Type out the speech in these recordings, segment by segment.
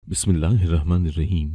बिस्मिल्लाहिर्रहमानिर्रहीम।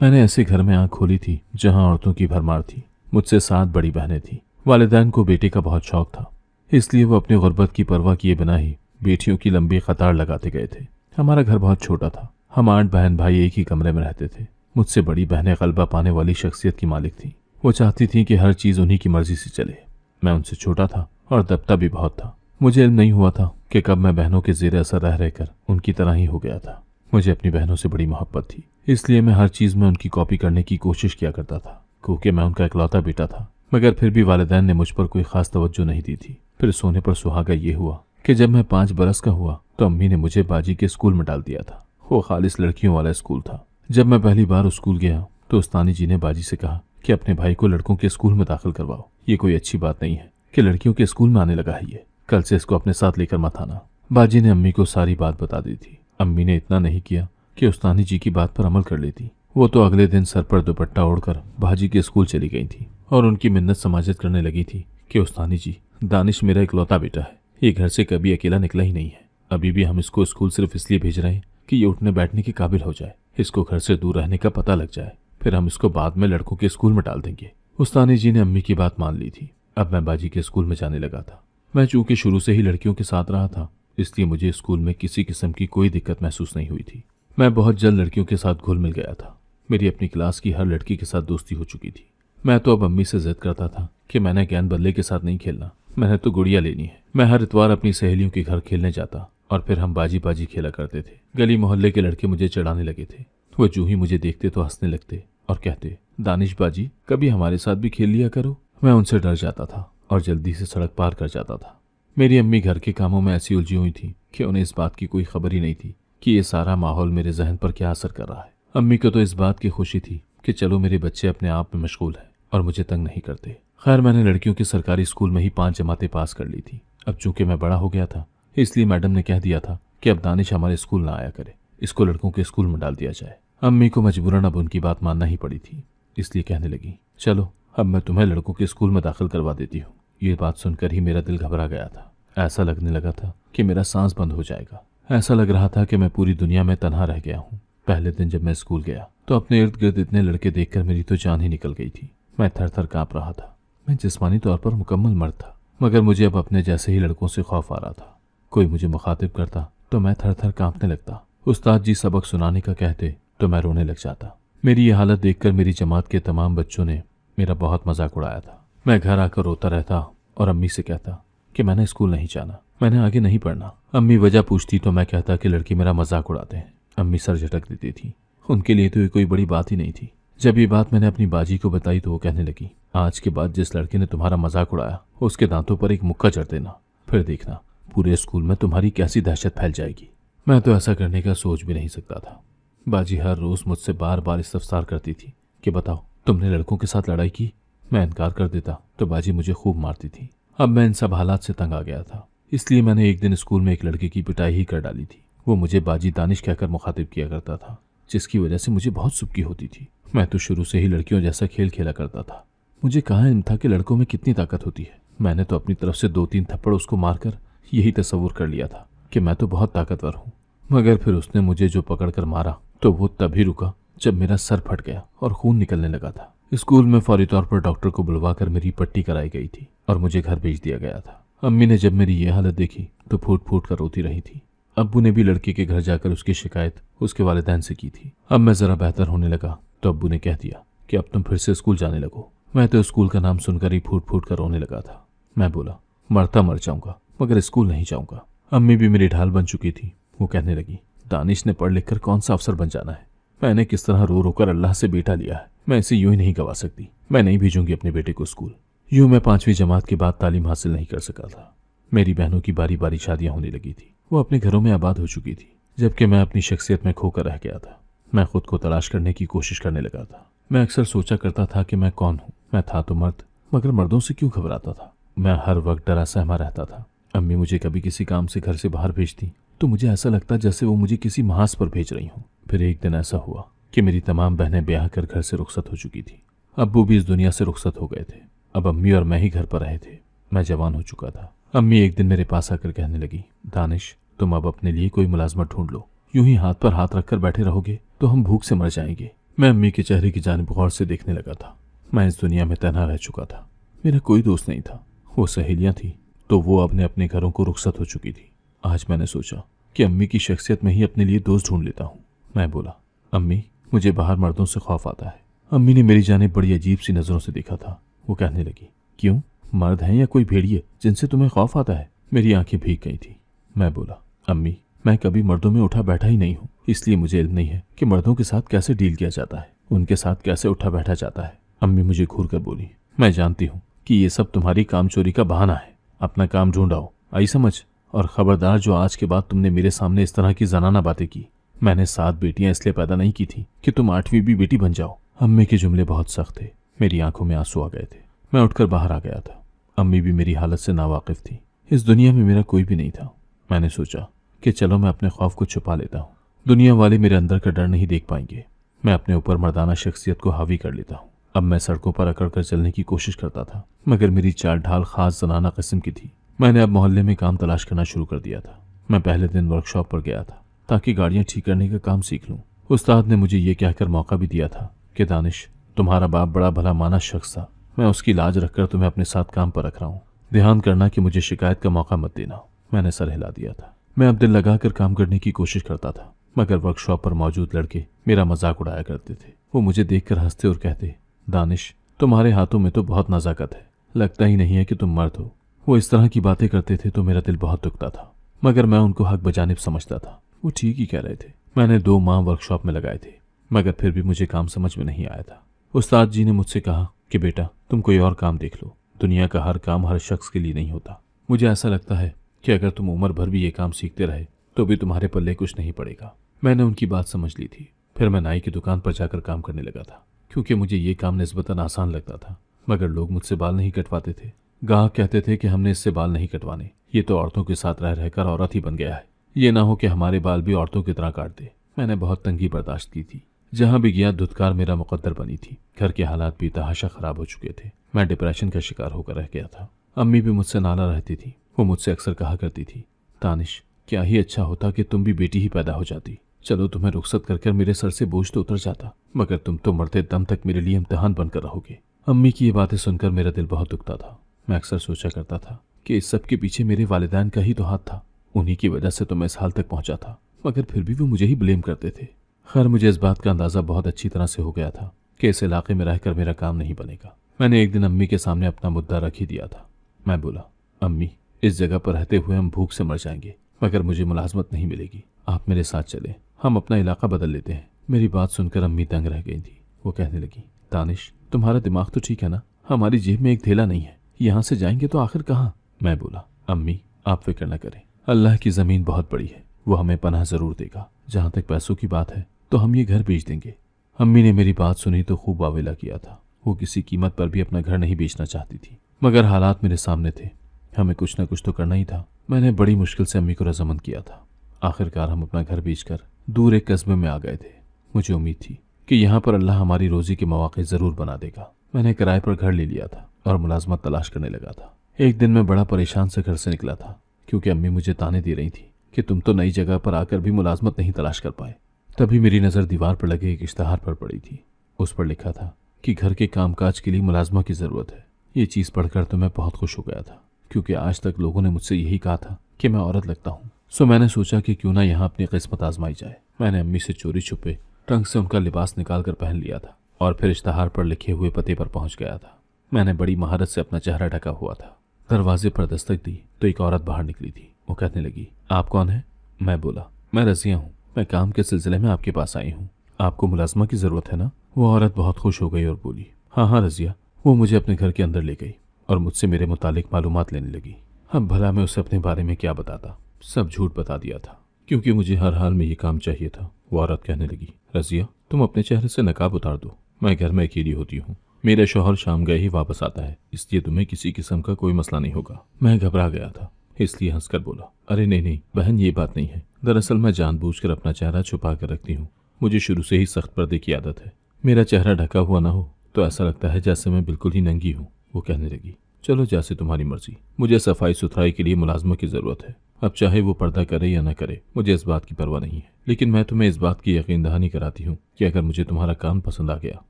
मैंने ऐसे घर में आंख खोली थी जहां औरतों की भरमार थी। मुझसे 7 बड़ी बहनें थीं। वालिदैन को बेटे का बहुत शौक था, इसलिए वो अपनी गुर्बत की परवाह किए बिना ही बेटियों की लंबी कतार लगाते गए थे। हमारा घर बहुत छोटा था। हम 8 बहन भाई एक ही कमरे में रहते थे। मुझसे बड़ी बहनें गलबा पाने वाली शख्सियत की मालिक थीं। वो चाहती थीं कि हर चीज़ उन्हीं की मर्जी से चले। मैं उनसे छोटा था और दबता भी बहुत था। मुझे इल्म नहीं हुआ था कि कब मैं बहनों के जेर असर रह रहकर उनकी तरह ही हो गया था। मुझे अपनी बहनों से बड़ी मोहब्बत थी, इसलिए मैं हर चीज़ में उनकी कॉपी करने की कोशिश किया करता था, क्योंकि मैं उनका इकलौता बेटा था। मगर फिर भी वालिदैन ने मुझ पर कोई खास तवज्जो नहीं दी थी। फिर सोने पर सुहागा ये हुआ कि जब मैं 5 बरस का हुआ तो अम्मी ने मुझे बाजी के स्कूल में डाल दिया था। वो खालिस लड़कियों वाला स्कूल था। जब मैं पहली बार उस स्कूल गया तो उस्तानी जी ने बाजी से कहा कि अपने भाई को लड़कों के स्कूल में दाखिल करवाओ। ये कोई अच्छी बात नहीं है कि लड़कियों के स्कूल में आने लगा है ये। कल से इसको अपने साथ लेकर मत आना। बाजी ने अम्मी को सारी बात बता दी थी। अम्मी ने इतना नहीं किया कि उस्तानी जी की बात पर अमल कर लेती। वो तो अगले दिन सर पर दुपट्टा ओढ़कर बाजी के स्कूल चली गई थी और उनकी मिन्नत समाजत करने लगी थी कि उस्तानी जी, दानिश मेरा इकलौता बेटा है। ये घर से कभी अकेला निकला ही नहीं है। अभी भी हम इसको स्कूल सिर्फ इसलिए भेज रहे हैं कि ये उठने बैठने के काबिल हो जाए, इसको घर से दूर रहने का पता लग जाए, फिर हम इसको बाद में लड़कों के स्कूल में डाल देंगे। उस्तानी जी ने अम्मी की बात मान ली थी। अब मैं बाजी के स्कूल में जाने लगा था। मैं चूंकि शुरू से ही लड़कियों के साथ रहा था, इसलिए मुझे स्कूल में किसी किस्म की कोई दिक्कत महसूस नहीं हुई थी। मैं बहुत जल्द लड़कियों के साथ घुल मिल गया था। मेरी अपनी क्लास की हर लड़की के साथ दोस्ती हो चुकी थी। मैं तो अब अम्मी से जिद करता था कि मैंने ज्ञान बल्ले के साथ नहीं खेलना, मैंने तो गुड़िया लेनी है। मैं हर इतवार अपनी सहेलियों के घर खेलने जाता और फिर हम बाजी बाजी खेला करते थे। गली मोहल्ले के लड़के मुझे चिढ़ाने लगे थे। वो जो ही मुझे देखते तो हंसने लगते और कहते, दानिश बाजी, कभी हमारे साथ भी खेल लिया करो। मैं उनसे डर जाता था और जल्दी से सड़क पार कर जाता था। मेरी अम्मी घर के कामों में ऐसी उलझी हुई थी कि उन्हें इस बात की कोई खबर ही नहीं थी कि ये सारा माहौल मेरे जहन पर क्या असर कर रहा है। अम्मी को तो इस बात की खुशी थी कि चलो मेरे बच्चे अपने आप में मशगूल है और मुझे तंग नहीं करते। खैर, मैंने लड़कियों के सरकारी स्कूल में ही 5 जमातें पास कर ली थी। अब चूंकि मैं बड़ा हो गया था, इसलिए मैडम ने कह दिया था कि अब दानिश हमारे स्कूल ना आया करे, इसको लड़कों के स्कूल में डाल दिया जाए। अम्मी को मजबूरन अब उनकी बात मानना ही पड़ी थी, इसलिए कहने लगी, चलो अब मैं तुम्हें लड़कों के स्कूल में दाखिल करवा देती हूँ। ये बात सुनकर ही मेरा दिल घबरा गया था। ऐसा लगने लगा था कि मेरा सांस बंद हो जाएगा। ऐसा लग रहा था कि मैं पूरी दुनिया में तन्हा रह गया हूँ। पहले दिन जब मैं स्कूल गया तो अपने इर्द गिर्द इतने लड़के देखकर मेरी तो जान ही निकल गई थी। मैं थर थर कांप रहा था। मैं जिस्मानी तौर पर मुकम्मल मर्द था, मगर मुझे अब अपने जैसे ही लड़कों से खौफ आ रहा था। कोई मुझे मुखातिब करता तो मैं थर थर कांपने लगता। उस्ताद जी सबक सुनाने का कहते तो मैं रोने लग जाता। मेरी ये हालत देखकर मेरी जमात के तमाम बच्चों ने मेरा बहुत मजाक उड़ाया था। मैं घर आकर रोता रहता और अम्मी से कहता कि मैंने स्कूल नहीं जाना, मैंने आगे नहीं पढ़ना। अम्मी वजह पूछती तो मैं कहता कि लड़की मेरा मजाक उड़ाते हैं। अम्मी सर झटक देती थी। उनके लिए तो ये कोई बड़ी बात ही नहीं थी। जब ये बात मैंने अपनी बाजी को बताई तो वो कहने लगी, आज के बाद जिस लड़के ने तुम्हारा मजाक उड़ाया उसके दांतों पर एक मुक्का जड़ देना, फिर देखना पूरे स्कूल में तुम्हारी कैसी दहशत फैल जाएगी। मैं तो ऐसा करने का सोच भी नहीं सकता था। बाजी हर रोज मुझसे बार बार इस्तफसार करती थी कि बताओ तुमने लड़कों के साथ लड़ाई की। मैं इनकार कर देता तो बाजी मुझे खूब मारती थी। अब मैं इन सब हालात से तंग आ गया था, इसलिए मैंने एक दिन स्कूल में एक लड़के की पिटाई ही कर डाली थी। वो मुझे बाजी दानिश कहकर मुखातिब किया करता था, जिसकी वजह से मुझे बहुत सुबकी होती थी। मैं तो शुरू से ही लड़कियों जैसा खेल खेला करता था। मुझे कहाँ इल्म था कि लड़कों में कितनी ताकत होती है। मैंने तो अपनी तरफ से 2-3 थप्पड़ उसको मारकर यही तस्वुर कर लिया था कि मैं तो बहुत ताकतवर हूँ। मगर फिर उसने मुझे जो पकड़कर मारा तो वो तभी रुका जब मेरा सर फट गया और खून निकलने लगा था। स्कूल में फौरी तौर पर डॉक्टर को बुलवाकर मेरी पट्टी कराई गई थी और मुझे घर भेज दिया गया था। अम्मी ने जब मेरी ये हालत देखी तो फूट फूट कर रोती रही थी। अब्बू ने भी लड़के के घर जाकर उसकी शिकायत उसके वालिदैन से की थी। अब मैं जरा बेहतर होने लगा तो अब्बू ने कह दिया कि अब तुम फिर से स्कूल जाने लगो। मैं तो स्कूल का नाम सुनकर ही फूट फूट कर रोने लगा था। मैं बोला, मरता मर जाऊंगा मगर स्कूल नहीं जाऊंगा। अम्मी भी मेरी ढाल बन चुकी थी। वो कहने लगी, दानिश ने पढ़ लिख कर कौन सा अफसर बन जाना है। मैंने किस तरह रो रो कर अल्लाह से बेटा लिया है। मैं इसे यूं ही नहीं गवा सकती। मैं नहीं भेजूंगी अपने बेटे को स्कूल। यूं मैं 5वीं जमात के बाद तालीम हासिल नहीं कर सका था। मेरी बहनों की बारी बारी शादियां होने लगी थी। वो अपने घरों में आबाद हो चुकी थी, जबकि मैं अपनी शख्सियत में खोकर रह गया था। मैं खुद को तलाश करने की कोशिश करने लगा था। मैं अक्सर सोचा करता था कि मैं कौन हूँ। मैं था तो मर्द, मगर मर्दों से क्यों घबराता था। मैं हर वक्त डरा सहमा रहता था। अम्मी मुझे कभी किसी काम से घर से बाहर भेजती तो मुझे ऐसा लगता जैसे वो मुझे किसी महाज पर भेज रही हूँ। फिर एक दिन ऐसा हुआ कि मेरी तमाम बहनें ब्याह कर घर से रुखसत हो चुकी थी। अब्बू भी इस दुनिया से रुखसत हो गए थे। अब अम्मी और मैं ही घर पर रहे थे। मैं जवान हो चुका था। अम्मी एक दिन मेरे पास आकर कहने लगी, दानिश तुम अब अपने लिए कोई मुलाजमत ढूंढ लो। यूं ही हाथ पर हाथ रखकर बैठे रहोगे तो हम भूख से मर जाएंगे। मैं अम्मी के चेहरे की जानिब गौर से देखने लगा था। मैं इस दुनिया में तन्हा रह चुका था। मेरा कोई दोस्त नहीं था। वो सहेलियां थी तो वो अपने अपने घरों को रुखसत हो चुकी थी। आज मैंने सोचा कि अम्मी की शख्सियत में ही अपने लिए दोस्त ढूंढ लेता हूँ। मैं बोला, अम्मी, मुझे बाहर मर्दों से खौफ आता है। अम्मी ने मेरी जानिब बड़ी अजीब सी नजरों से देखा था। वो कहने लगी, क्यों, मर्द हैं या कोई भेड़िए जिनसे तुम्हें खौफ आता है? मेरी आंखें भीग गई थी। मैं बोला, अम्मी, मैं कभी मर्दों में उठा बैठा ही नहीं हूँ, इसलिए मुझे इल्म नहीं है कि मर्दों के साथ कैसे डील किया जाता है, उनके साथ कैसे उठा बैठा जाता है। अम्मी मुझे घूर कर बोली, मैं जानती हूँ कि ये सब तुम्हारी काम चोरी का बहाना है। अपना काम ढूंढाओ, आई समझ। और खबरदार, जो आज के बाद तुमने मेरे सामने इस तरह की जनाना बातें की। मैंने 7 बेटियां इसलिए पैदा नहीं की थी कि तुम 8वीं भी बेटी बन जाओ। अम्मी के जुमले बहुत सख्त थे। मेरी आंखों में आंसू आ गए थे। मैं उठकर बाहर आ गया था। अम्मी भी मेरी हालत से नावाकिफ थी। इस दुनिया में मेरा कोई भी नहीं था। मैंने सोचा कि चलो मैं अपने खौफ को छुपा लेता हूँ। दुनिया वाले मेरे अंदर का डर नहीं देख पाएंगे। मैं अपने ऊपर मर्दाना शख्सियत को हावी कर लेता हूँ। अब मैं सड़कों पर अकड़ कर चलने की कोशिश करता था, मगर मेरी चाल ढाल खास जनाना किस्म की थी। मैंने अब मोहल्ले में काम तलाश करना शुरू कर दिया था। मैं पहले दिन वर्कशॉप पर गया था ताकि गाड़ियां ठीक करने का काम सीख लूं। उस्ताद ने मुझे ये कहकर मौका भी दिया था कि दानिश, तुम्हारा बाप बड़ा भला माना शख्स था। मैं उसकी लाज रखकर तुम्हें अपने साथ काम पर रख रहा हूँ। ध्यान करना कि मुझे शिकायत का मौका मत देना। मैंने सर हिला दिया था। मैं अब दिल लगाकर काम करने की कोशिश करता था, मगर वर्कशॉप पर मौजूद लड़के मेरा मजाक उड़ाया करते थे। वो मुझे देखकर हंसते और कहते, दानिश, तुम्हारे हाथों में तो बहुत नजाकत है, लगता ही नहीं है कि तुम मर्द हो। वो इस तरह की बातें करते थे तो मेरा दिल बहुत दुखता था, मगर मैं उनको हक बजानिब समझता था। वो ठीक ही कह रहे थे। मैंने 2 माह वर्कशॉप में लगाए थे, मगर फिर भी मुझे काम समझ में नहीं आया था। उस्ताद जी ने मुझसे कहा कि बेटा, तुम कोई और काम देख लो। दुनिया का हर काम हर शख्स के लिए नहीं होता। मुझे ऐसा लगता है कि अगर तुम उम्र भर भी ये काम सीखते रहे तो भी तुम्हारे पल्ले कुछ नहीं पड़ेगा। मैंने उनकी बात समझ ली थी। फिर मैं नाई की दुकान पर जाकर काम करने लगा था, क्योंकि मुझे ये काम निस्बतन आसान लगता था। मगर लोग मुझसे बाल नहीं कटवाते थे। गाहक कहते थे कि हमने इससे बाल नहीं कटवाने, ये तो औरतों के साथ रह रहकर औरत ही बन गया है। ये ना हो कि हमारे बाल भी औरतों की तरह काट दे। मैंने बहुत तंगी बर्दाश्त की थी। जहां भी गया धुतकार मेरा मुकद्दर बनी थी। घर के हालात भी तहाशा खराब हो चुके थे। मैं डिप्रेशन का शिकार होकर रह गया था। अम्मी भी मुझसे नाला रहती थी। वो मुझसे अक्सर कहा करती थी, दानिश, क्या ही अच्छा होता कि तुम भी बेटी ही पैदा हो जाती। चलो, तुम्हें रुखसत कर मेरे सर से बोझ तो उतर जाता, मगर तुम तो मरते दम तक मेरे लिए इम्तिहान बनकर रहोगे। अम्मी की ये बातें सुनकर मेरा दिल बहुत दुखता था। मैं अक्सर सोचा करता था कि इस सब के पीछे मेरे वालिदैन का ही तो हाथ था। उन्हीं की वजह से तो मैं इस हाल तक पहुंचा था, मगर फिर भी वो मुझे ही ब्लेम करते थे। खैर, मुझे इस बात का अंदाजा बहुत अच्छी तरह से हो गया था कि इस इलाके में रहकर मेरा काम नहीं बनेगा। मैंने एक दिन अम्मी के सामने अपना मुद्दा रख ही दिया था। मैं बोला, अम्मी, इस जगह पर रहते हुए हम भूख से मर जाएंगे, मगर मुझे मुलाजमत नहीं मिलेगी। आप मेरे साथ चलें, हम अपना इलाका बदल लेते हैं। मेरी बात सुनकर अम्मी दंग रह गई थी। वो कहने लगी, दानिश, तुम्हारा दिमाग तो ठीक है ना? हमारी जेब में एक थैला नहीं है। यहाँ से जाएंगे तो आखिर कहाँ? मैं बोला, अम्मी, आप फिक्र न करें। अल्लाह की ज़मीन बहुत बड़ी है, वो हमें पनाह ज़रूर देगा। जहाँ तक पैसों की बात है तो हम ये घर बेच देंगे। अम्मी ने मेरी बात सुनी तो खूब वावेला किया था। वो किसी कीमत पर भी अपना घर नहीं बेचना चाहती थी, मगर हालात मेरे सामने थे। हमें कुछ न कुछ तो करना ही था। मैंने बड़ी मुश्किल से अम्मी को रजामंद किया था। आखिरकार हम अपना घर बेचकर दूर एक कस्बे में आ गए थे। मुझे उम्मीद थी कि यहाँ पर अल्लाह हमारी रोजी के मौके ज़रूर बना देगा। मैंने किराए पर घर ले लिया था और मुलाजमत तलाश करने लगा था। एक दिन मैं बड़ा परेशान से घर से निकला था, क्योंकि अम्मी मुझे ताने दे रही थी कि तुम तो नई जगह पर आकर भी मुलाजमत नहीं तलाश कर पाए। तभी मेरी नज़र दीवार पर लगे एक इश्तहार पर पड़ी थी। उस पर लिखा था कि घर के कामकाज के लिए मुलाजमा की ज़रूरत है। ये चीज़ पढ़कर तो मैं बहुत खुश हो गया था, क्योंकि आज तक लोगों ने मुझसे यही कहा था कि मैं औरत लगता हूँ। सो मैंने सोचा कि क्यों ना यहाँ अपनी किस्मत आजमाई जाए। मैंने अम्मी से चोरी छुपे ट्रंक से उनका लिबास निकाल कर पहन लिया था और फिर इश्तहार पर लिखे हुए पते पर पहुंच गया था। मैंने बड़ी महारत से अपना चेहरा ढका हुआ था। दरवाजे पर दस्तक दी तो एक औरत बाहर निकली थी। वो कहने लगी, आप कौन है? मैं बोला, मैं रज़िया हूँ। मैं काम के सिलसिले में आपके पास आई हूँ। आपको मुलाजमा की ज़रूरत है ना? वो औरत बहुत खुश हो गई और बोली, हाँ हाँ रज़िया। वो मुझे अपने घर के अंदर ले गई और मुझसे मेरे मुतालिक मालूमात लेने लगी। अब भला मैं उसे अपने बारे में क्या बताता? सब झूठ बता दिया था, क्योंकि मुझे हर हाल में ये काम चाहिए था। वो औरत कहने लगी, रज़िया, तुम अपने चेहरे से नकाब उतार दो। मैं घर में अकेली होती हूँ। मेरा शौहर शाम गए ही वापस आता है, इसलिए तुम्हें किसी किस्म का कोई मसला नहीं होगा। मैं घबरा गया था, इसलिए हंसकर बोला, अरे नहीं नहीं बहन, ये बात नहीं है। दरअसल मैं जानबूझकर अपना चेहरा छुपा कर रखती हूँ। मुझे शुरू से ही सख्त पर्दे की आदत है। मेरा चेहरा ढका हुआ ना हो तो ऐसा लगता है जैसे मैं बिल्कुल ही नंगी हूँ। वो कहने लगी, चलो जैसे तुम्हारी मर्जी। मुझे सफाई सुथराई के लिए मुलाजमा की ज़रूरत है। अब चाहे वो पर्दा करे या न करे, मुझे इस बात की परवाह नहीं है, लेकिन मैं तुम्हें इस बात की यकीन दहानी कराती हूँ कि अगर मुझे तुम्हारा काम पसंद आ गया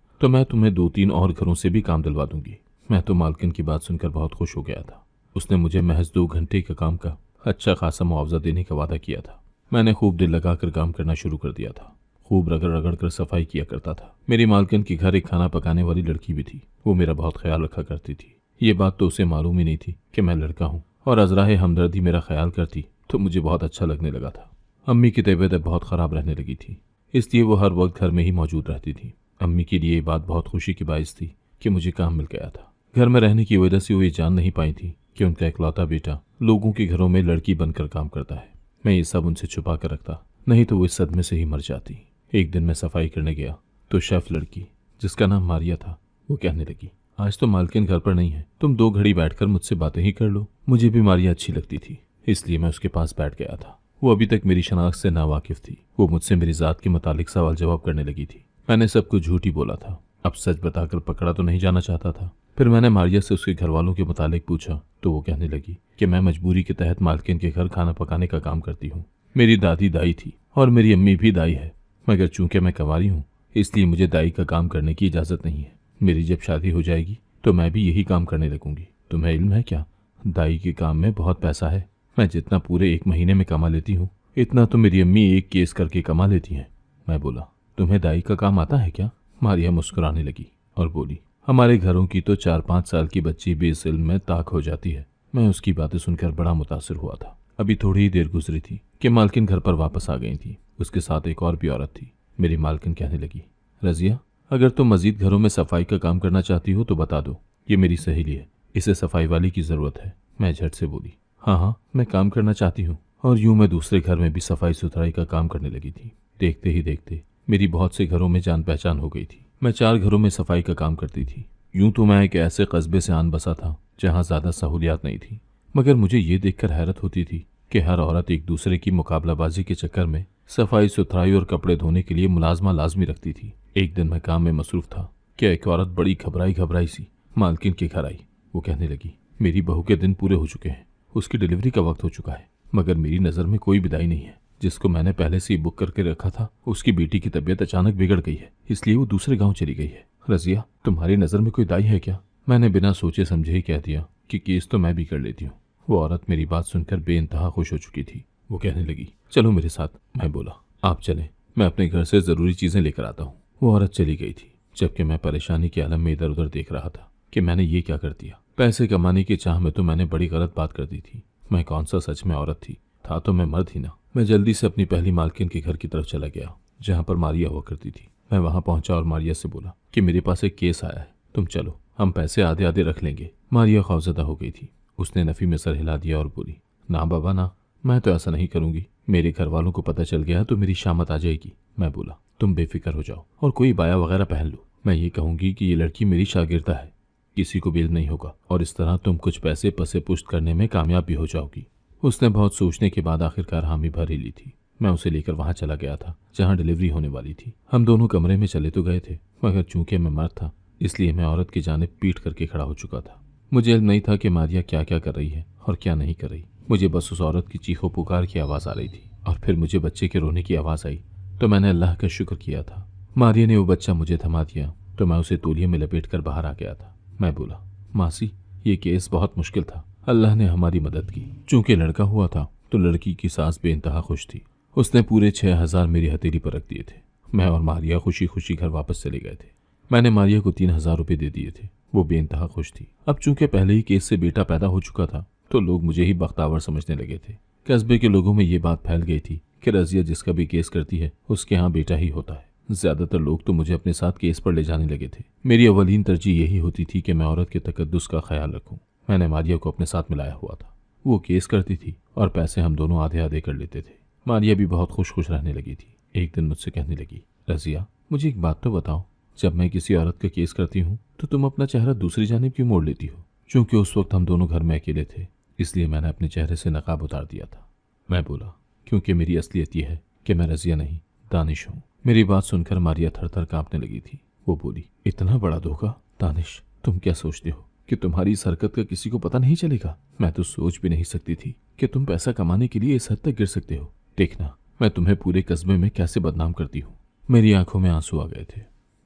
तो मैं तुम्हें 2-3 और घरों से भी काम दिलवा दूंगी। मैं तो मालकिन की बात सुनकर बहुत खुश हो गया था। उसने मुझे महज 2 घंटे का काम का अच्छा खासा मुआवजा देने का वादा किया था। मैंने खूब दिल लगाकर काम करना शुरू कर दिया था। खूब रगड़ रगड़ कर सफाई किया करता था। मेरी मालकिन के घर एक खाना पकाने वाली लड़की भी थी। वो मेरा बहुत ख्याल रखा करती थी। ये बात तो उसे मालूम ही नहीं थी कि मैं लड़का हूँ, और अजराए हमदर्दी मेरा ख्याल करती तो मुझे बहुत अच्छा लगने लगा था। अम्मी की तबीयत बहुत ख़राब रहने लगी थी, इसलिए वो हर वक्त घर में ही मौजूद रहती थी। अम्मी के लिए ये बात बहुत खुशी की बाइस थी कि मुझे काम मिल गया था। घर में रहने की वजह से वो ये जान नहीं पाई थी कि उनका इकलौता बेटा लोगों के घरों में लड़की बनकर काम करता है। मैं ये सब उनसे छुपा कर रखता, नहीं तो वो इस सदमे से ही मर जाती। एक दिन मैं सफाई करने गया तो शेफ लड़की, जिसका नाम मारिया था, वो कहने लगी, आज तो मालकिन घर पर नहीं है, तुम 2 घड़ी बैठकर मुझसे बातें ही कर लो। मुझे भी मारिया अच्छी लगती थी, इसलिए मैं उसके पास बैठ गया था। वो अभी तक मेरी शनाख्त से नावाकिफ थी। वो मुझसे मेरी जात के मुतालिक सवाल जवाब करने लगी थी। मैंने सब कुछ झूठ ही बोला था। अब सच बताकर पकड़ा तो नहीं जाना चाहता था। फिर मैंने मारिया से उसके घर वालों के मुतालिक पूछा तो वो कहने लगी कि मैं मजबूरी के तहत मालकिन के घर खाना पकाने का काम करती हूँ। मेरी दादी दाई थी और मेरी अम्मी भी दाई है, मगर चूंकि मैं कंवारी हूँ इसलिए मुझे दाई का काम करने की इजाज़त नहीं है। मेरी जब शादी हो जाएगी तो मैं भी यही काम करने लगूंगी। तुम्हें इल्म है क्या, दाई के काम में बहुत पैसा है। मैं जितना पूरे 1 महीने में कमा लेती हूँ इतना तो मेरी अम्मी एक केस करके कमा लेती हैं। मैं बोला, तुम्हें दाई का काम आता है क्या? मारिया मुस्कुराने लगी और बोली, हमारे घरों की तो 4-5 साल की बच्ची भी इस इल्म में ताक हो जाती है। मैं उसकी बातें सुनकर बड़ा मुतासिर हुआ था। अभी थोड़ी ही देर गुजरी थी कि मालकिन घर पर वापस आ गई थी। उसके साथ एक और भी औरत थी। मेरी मालकिन कहने लगी, रजिया, अगर तुम मजीद घरों में सफाई का काम करना चाहती हो तो बता दो, ये मेरी सहेली है, इसे सफाई वाली की ज़रूरत है। मैं झट से बोली, हाँ हाँ, मैं काम करना चाहती हूँ। और यूं मैं दूसरे घर में भी सफाई सुथराई का काम करने लगी थी। देखते ही देखते मेरी बहुत से घरों में जान पहचान हो गई थी। मैं 4 घरों में सफाई का काम करती थी। यूं तो मैं एक ऐसे कस्बे से आन बसा था जहाँ ज़्यादा सहूलियात नहीं थी, मगर मुझे ये देखकर हैरत होती थी कि हर औरत एक दूसरे की मुकाबलाबाजी के चक्कर में सफाई सुथराई और कपड़े धोने के लिए मुलाजमा लाजमी रखती थी। एक दिन मैं काम में मसरूफ था कि एक औरत बड़ी घबराई सी मालकिन के घर आई। वो कहने लगी, मेरी बहू के दिन पूरे हो चुके हैं, उसकी डिलीवरी का वक्त हो चुका है, मगर मेरी नज़र में कोई विदाई नहीं है। जिसको मैंने पहले से ही बुक करके रखा था उसकी बेटी की तबीयत अचानक बिगड़ गई है, इसलिए वो दूसरे गांव चली गई है। रजिया, तुम्हारी नज़र में कोई दाई है क्या? मैंने बिना सोचे समझे ही कह दिया कि केस तो मैं भी कर लेती हूँ। वो औरत मेरी बात सुनकर बेइंतहा खुश हो चुकी थी। वो कहने लगी, चलो मेरे साथ। मैं बोला, आप चलें, मैं अपने घर से ज़रूरी चीज़ें लेकर आता हूँ। वो औरत चली गई थी, जबकि मैं परेशानी के आलम में इधर उधर देख रहा था कि मैंने ये क्या कर दिया। पैसे कमाने की चाह में तो मैंने बड़ी गलत बात कर दी थी। मैं कौन सा सच में औरत थी, था तो मैं मर्द ही ना। मैं जल्दी से अपनी पहली मालकिन के घर की तरफ चला गया जहाँ पर मारिया हुआ करती थी। मैं वहाँ पहुंचा और मारिया से बोला कि मेरे पास एक केस आया है, तुम चलो, हम पैसे आधे आधे रख लेंगे। मारिया खौफजदा हो गई थी। उसने नफ़ी में सर हिला दिया और बोली, ना बाबा ना, मैं तो ऐसा नहीं करूंगी। मेरे घर वालों को पता चल गया तो मेरी शामत आ जाएगी। मैं बोला, तुम बेफिक्र हो जाओ और कोई बाया वगैरह पहन लो। मैं ये कहूंगी कि ये लड़की मेरी शागिर्दा है, किसी को बिल नहीं होगा, और इस तरह तुम कुछ पैसे पसे पुश्त करने में कामयाब भी हो जाओगी। उसने बहुत सोचने के बाद आखिरकार हामी भर ही ली थी। मैं उसे लेकर वहां चला गया था जहां डिलीवरी होने वाली थी। हम दोनों कमरे में चले तो गए थे, मगर चूंकि मैं मर्द था इसलिए मैं औरत की जानिब पीठ करके खड़ा हो चुका था। मुझे इल्म नहीं था कि मारिया क्या क्या कर रही है और क्या नहीं कर रही। मुझे बस उस औरत की चीखों पुकार की आवाज़ आ रही थी और फिर मुझे बच्चे के रोने की आवाज़ आई तो मैंने अल्लाह का शुक्र किया था। मारिया ने वो बच्चा मुझे थमा दिया तो मैं उसे तौलिए में लपेट कर बाहर आ गया था। मैं बोला, मासी, ये केस बहुत मुश्किल था, अल्लाह ने हमारी मदद की। चूंकि लड़का हुआ था तो लड़की की सास बेइंतहा खुश थी। उसने पूरे 6,000 मेरी हथेली पर रख दिए थे। मैं और मारिया खुशी खुशी घर वापस चले गए थे। मैंने मारिया को 3,000 रुपये दे दिए थे। वो बेइंतहा खुश थी। अब चूंकि पहले ही केस से बेटा पैदा हो चुका था तो लोग मुझे ही बख्तावर समझने लगे थे। कस्बे के लोगों में ये बात फैल गई थी कि रजिया जिसका भी केस करती है उसके यहाँ बेटा ही होता है। ज्यादातर लोग तो मुझे अपने साथ केस पर ले जाने लगे थे। मेरी अवलीन तरजीह यही होती थी कि मैं औरत के तकद्दुस का ख्याल रखूं। मैंने मारिया को अपने साथ मिलाया हुआ था। वो केस करती थी और पैसे हम दोनों आधे आधे कर लेते थे। मारिया भी बहुत खुश खुश रहने लगी थी। एक दिन मुझसे कहने लगी, रजिया, मुझे एक बात तो बताओ, जब मैं किसी औरत का केस करती हूँ तो तुम अपना चेहरा दूसरी जानिब क्यों मोड़ लेती हो? चूंकि उस वक्त हम दोनों घर में अकेले थे इसलिए मैंने अपने चेहरे से नकाब उतार दिया था। मैं बोला, क्योंकि मेरी असलियत यह है कि मैं रजिया नहीं, दानिश हूँ। मेरी बात सुनकर मारिया थर थर कांपने लगी थी। वो बोली, इतना बड़ा धोखा? दानिश, तुम क्या सोचते हो कि तुम्हारी इस हरकत का किसी को पता नहीं चलेगा? मैं तो सोच भी नहीं सकती थी कि तुम पैसा कमाने के लिए इस हद तक गिर सकते हो। देखना मैं तुम्हें पूरे कस्बे में कैसे बदनाम करती हूँ। मेरी आंखों में आंसू आ गए थे।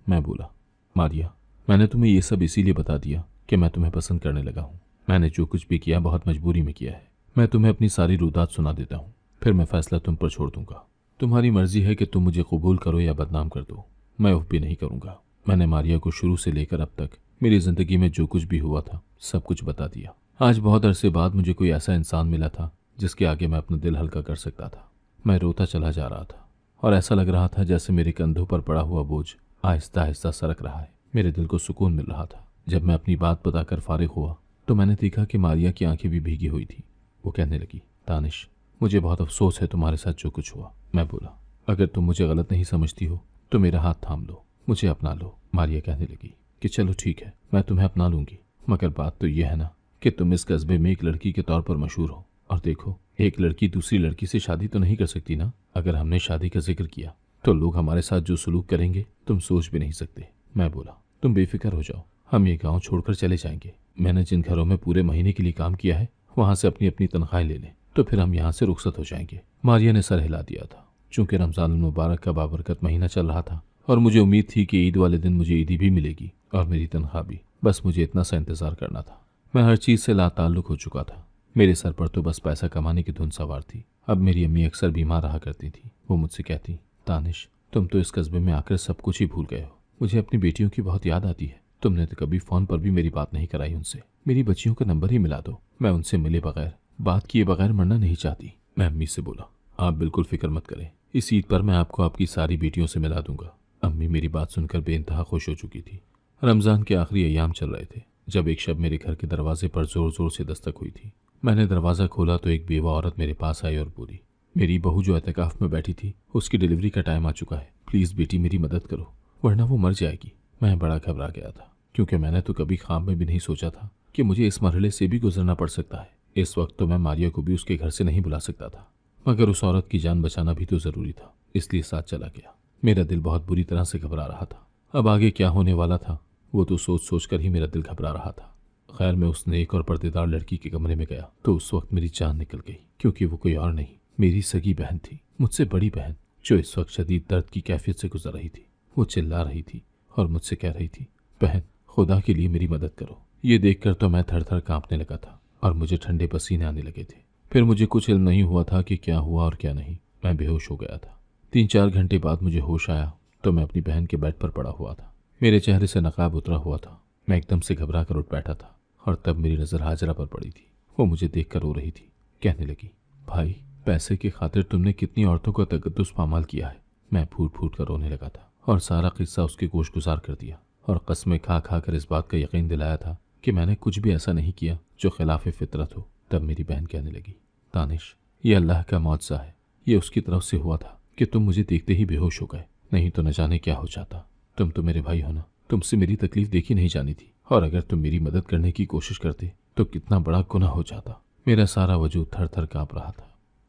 मैं बोला, मारिया, मैंने तुम्हें ये सब इसीलिए बता दिया कि मैं तुम्हें पसंद करने लगा हूँ। मैंने जो कुछ भी किया बहुत मजबूरी में किया है। मैं तुम्हें अपनी सारी रुदात सुना देता हूँ, फिर मैं फैसला तुम पर छोड़ दूंगा। तुम्हारी मर्जी है कि तुम मुझे कबूल करो या बदनाम कर दो। मैं उफ भी नहीं करूंगा। मैंने मारिया को शुरू से लेकर अब तक मेरी जिंदगी में जो कुछ भी हुआ था सब कुछ बता दिया। आज बहुत अरसे बाद मुझे कोई ऐसा इंसान मिला था जिसके आगे मैं अपना दिल हल्का कर सकता था। मैं रोता चला जा रहा था और ऐसा लग रहा था जैसे मेरे कंधों पर पड़ा हुआ बोझ आहिस्ता आहिस्ता सरक रहा है। मेरे दिल को सुकून मिल रहा था। जब मैं अपनी बात बताकर फारिग हुआ तो मैंने देखा कि मारिया की आंखें भी भीगी हुई थी। वो कहने लगी, दानिश, मुझे बहुत अफसोस है तुम्हारे साथ जो कुछ हुआ। मैं बोला, अगर तुम मुझे गलत नहीं समझती हो तो मेरा हाथ थाम लो, मुझे अपना लो। मारिया कहने लगी कि चलो ठीक है, मैं तुम्हें अपना लूंगी, मगर बात तो यह है ना कि तुम इस कस्बे में एक लड़की के तौर पर मशहूर हो। और देखो, एक लड़की दूसरी लड़की से शादी तो नहीं कर सकती ना। अगर हमने शादी का जिक्र किया तो लोग हमारे साथ जो सलूक करेंगे तुम सोच भी नहीं सकते। मैं बोला, तुम बेफिक्र हो जाओ, हम ये गाँव छोड़कर चले जाएंगे। मैंने जिन घरों में पूरे महीने के लिए काम किया है वहां से अपनी अपनी तनख्वाहें ले लें, तो फिर हम यहाँ से रुखसत हो जाएंगे। मारिया ने सर हिला दिया था। चूंकि रमजान मुबारक का बाबरकत महीना चल रहा था और मुझे उम्मीद थी कि ईद वाले दिन मुझे ईदी भी मिलेगी और मेरी तनख्वाह भी। बस मुझे इतना सा इंतजार करना था। मैं हर चीज से लाताल्लुक हो चुका था। मेरे सर पर तो बस पैसा कमाने की धुन सवार थी। अब मेरी अम्मी अक्सर बीमार रहा करती थी। वो मुझसे कहती, दानिश, तुम तो इस कस्बे में आकर सब कुछ ही भूल गए हो। मुझे अपनी बेटियों की बहुत याद आती है। तुमने तो कभी फोन पर भी मेरी बात नहीं कराई उनसे। मेरी बच्चियों का नंबर ही मिला दो, मैं उनसे मिले बगैर, बात किए बगैर मरना नहीं चाहती। मैं अम्मी से बोला, आप बिल्कुल फिक्र मत करें, इस ईद पर मैं आपको आपकी सारी बेटियों से मिला दूंगा। अम्मी मेरी बात सुनकर बेइंतहा खुश हो चुकी थी। रमजान के आखिरी अय्याम चल रहे थे जब एक शब मेरे घर के दरवाजे पर जोर जोर से दस्तक हुई थी। मैंने दरवाज़ा खोला तो एक बेवा औरत मेरे पास आई और बोली, मेरी बहू जो एतकाफ में बैठी थी उसकी डिलीवरी का टाइम आ चुका है, प्लीज़ बेटी मेरी मदद करो वरना वो मर जाएगी। मैं बड़ा घबरा गया था क्योंकि मैंने तो कभी ख्वाब में भी नहीं सोचा था कि मुझे इस मरहले से भी गुजरना पड़ सकता है। इस वक्त तो मैं मारिया को भी उसके घर से नहीं बुला सकता था, मगर उस औरत की जान बचाना भी तो ज़रूरी था, इसलिए साथ चला गया। मेरा दिल बहुत बुरी तरह से घबरा रहा था। अब आगे क्या होने वाला था वो तो सोच सोच कर ही मेरा दिल घबरा रहा था। खैर, मैं उस नेक और पर्देदार लड़की के कमरे में गया तो उस वक्त मेरी जान निकल गई, क्योंकि वो कोई और नहीं, मेरी सगी बहन थी, मुझसे बड़ी बहन, जो इस वक्त शदीद दर्द की कैफियत से गुजर रही थी। वो चिल्ला रही थी और मुझसे कह रही थी, बहन, खुदा के लिए मेरी मदद करो। ये देखकर तो मैं थर थर कांपने लगा था और मुझे ठंडे पसीने आने लगे थे। फिर मुझे कुछ इल्म नहीं हुआ था कि क्या हुआ और क्या नहीं। मैं बेहोश हो गया था। 3-4 घंटे बाद मुझे होश आया तो मैं अपनी बहन के बेड पर पड़ा हुआ था। मेरे चेहरे से नकाब उतरा हुआ था। मैं एकदम से घबरा कर उठ बैठा था और तब मेरी नज़र हाजरा पर पड़ी थी। वो मुझे देख कर रो रही थी। कहने लगी, भाई, पैसे की खातिर तुमने कितनी औरतों का तकद्दुस पामाल किया है। मैं फूट फूट कर रोने लगा था और सारा किस्सा उसके गोश गुजार कर दिया और कस्में खा खा कर इस बात का यकीन दिलाया था कि मैंने कुछ भी ऐसा नहीं किया जो खिलाफ फितरत हो। तब मेरी बहन कहने लगी, दानिश, ये अल्लाह का मौजज़ा है। ये उसकी तरफ से हुआ था कि तुम मुझे देखते ही बेहोश हो गए, नहीं तो न जाने क्या हो जाता। तुम तो मेरे भाई हो ना, तुमसे मेरी तकलीफ देखी नहीं जानी थी, और अगर तुम मेरी मदद करने की कोशिश करते तो कितना बड़ा गुनाह हो जाता। मेरा सारा वजूद थर थर काँप रहा था।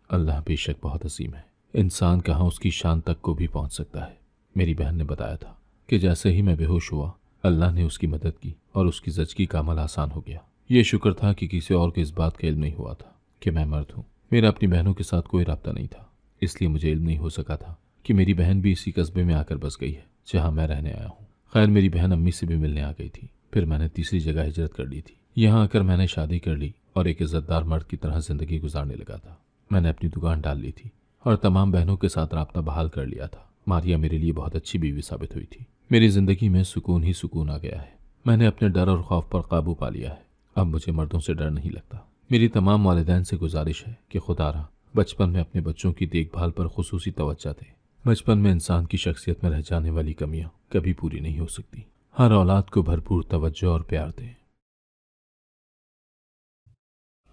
अल्लाह बेशक बहुत असीम है, इंसान कहाँ उसकी शान तक को भी पहुँच सकता है। मेरी बहन ने बताया था कि जैसे ही मैं बेहोश हुआ अल्लाह ने उसकी मदद की और उसकी ज़च्ची का अमल आसान हो गया। ये शुक्र था कि किसी और को इस बात का इल्म नहीं हुआ था कि मैं मर्द हूँ। मेरा अपनी बहनों के साथ कोई रब्ता नहीं था, इसलिए मुझे इल्म नहीं हो सका था कि मेरी बहन भी इसी कस्बे में आकर बस गई है जहाँ मैं रहने आया हूँ। खैर, मेरी बहन अम्मी से भी मिलने आ गई थी। फिर मैंने तीसरी जगह हिजरत कर ली थी। यहाँ आकर मैंने शादी कर ली और एक इज्जतदार मर्द की तरह जिंदगी गुजारने लगा था। मैंने अपनी दुकान डाल ली थी और तमाम बहनों के साथ राब्ता बहाल कर लिया था। मारिया मेरे लिए बहुत अच्छी बीवी साबित हुई थी। मेरी जिंदगी में सुकून ही सुकून आ गया है। मैंने अपने डर और खौफ पर काबू पा लिया है। अब मुझे मर्दों से डर नहीं लगता। मेरी तमाम वालिदैन से गुजारिश है कि खुदारा बचपन में अपने बच्चों की देखभाल पर खुसूसी तवज्जो दें। बचपन में इंसान की शख्सियत में रह जाने वाली कमियां कभी पूरी नहीं हो सकती। हर औलाद को भरपूर तवज्जो और प्यार दें।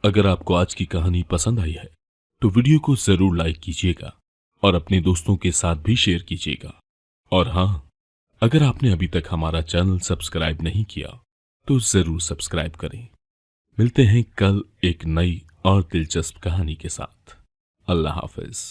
अगर आपको आज की कहानी पसंद आई है तो वीडियो को जरूर लाइक कीजिएगा और अपने दोस्तों के साथ भी शेयर कीजिएगा। और हाँ, अगर आपने अभी तक हमारा चैनल सब्सक्राइब नहीं किया तो जरूर सब्सक्राइब करें। मिलते हैं कल एक नई और दिलचस्प कहानी के साथ। अल्लाह हाफिज।